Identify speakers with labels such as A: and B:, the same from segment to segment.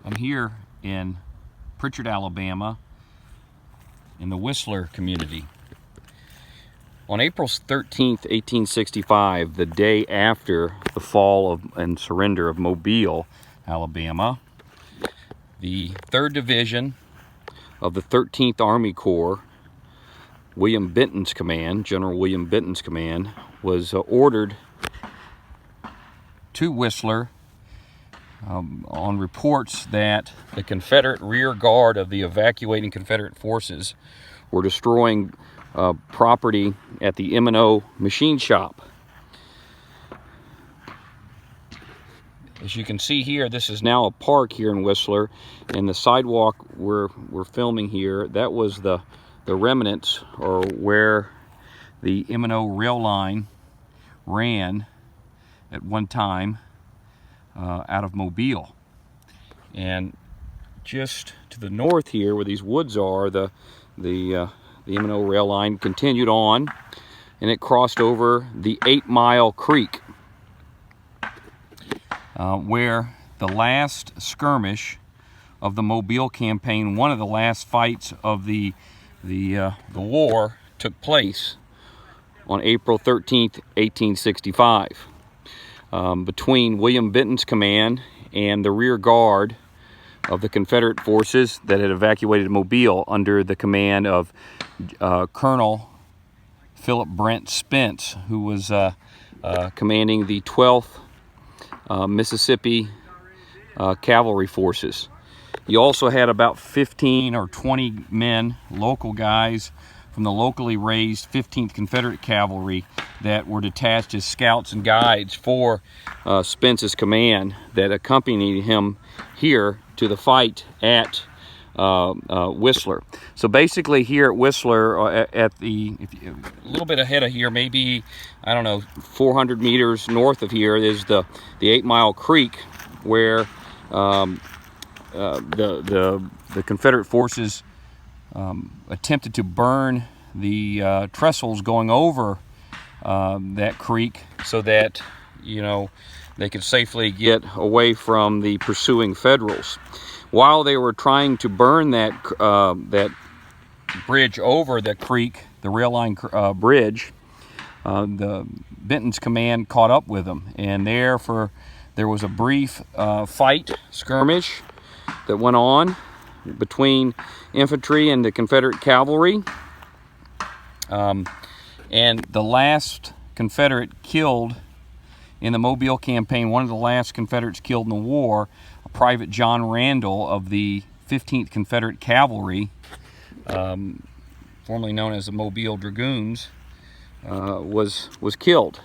A: I'm here in Prichard, Alabama, in the Whistler community. On April 13th, 1865, the day after the fall and surrender of Mobile, Alabama, the 3rd Division of the 13th Army Corps, William Benton's command, General William Benton's command, was ordered to Whistler on reports that the Confederate rear guard of the evacuating Confederate forces were destroying property at the M&O machine shop. As you can see here, this is now a park here in Whistler, and the sidewalk we're filming here, that was the remnants, or where the M&O rail line ran at one time out of Mobile. And just to the north here, where these woods are, the M&O rail line continued on, and it crossed over the 8 Mile Creek, where the last skirmish of the Mobile campaign, one of the last fights of the war, took place on April 13th, 1865, between William Benton's command and the rear guard of the Confederate forces that had evacuated Mobile under the command of Colonel Philip Brent Spence, who was commanding the 12th Mississippi Cavalry Forces. You also had about 15 or 20 men, local guys from the locally raised 15th Confederate Cavalry that were detached as scouts and guides for Spence's command that accompanied him here to the fight at Whistler. So basically here at Whistler, a little bit ahead of here, maybe, I don't know, 400 meters north of here is the 8 Mile Creek, where the Confederate forces attempted to burn the trestles going over that creek so that, you know, they could safely get away from the pursuing Federals. While they were trying to burn that bridge over the creek, the rail line bridge, the Benton's command caught up with them, and there was a brief skirmish that went on between infantry and the Confederate cavalry. And the last Confederate killed in the Mobile campaign, one of the last Confederates killed in the war, Private John Randall of the 15th Confederate Cavalry, formerly known as the Mobile Dragoons, was killed,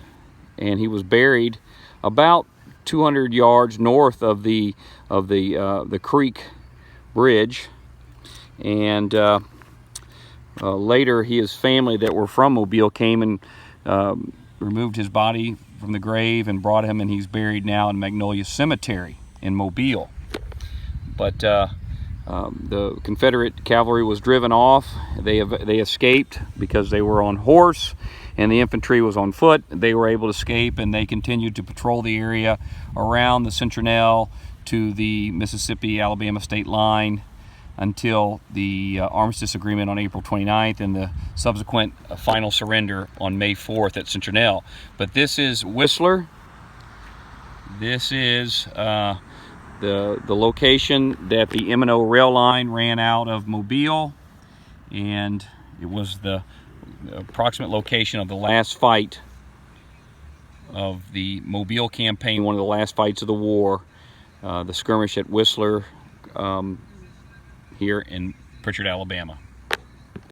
A: and he was buried about 200 yards north of the creek bridge. And later, his family that were from Mobile came and removed his body from the grave and brought him, and he's buried now in Magnolia Cemetery in Mobile. But the Confederate cavalry was driven off. They escaped because they were on horse, and the infantry was on foot. They were able to escape, and they continued to patrol the area around the Centinel to the Mississippi-Alabama state line until the armistice agreement on April 29th and the subsequent final surrender on May 4th at Centinel. But this is Whistler. This is the location that the M&O rail line ran out of Mobile, and it was the approximate location of the last fight of the Mobile campaign, one of the last fights of the war, the skirmish at Whistler, here in Prichard, Alabama.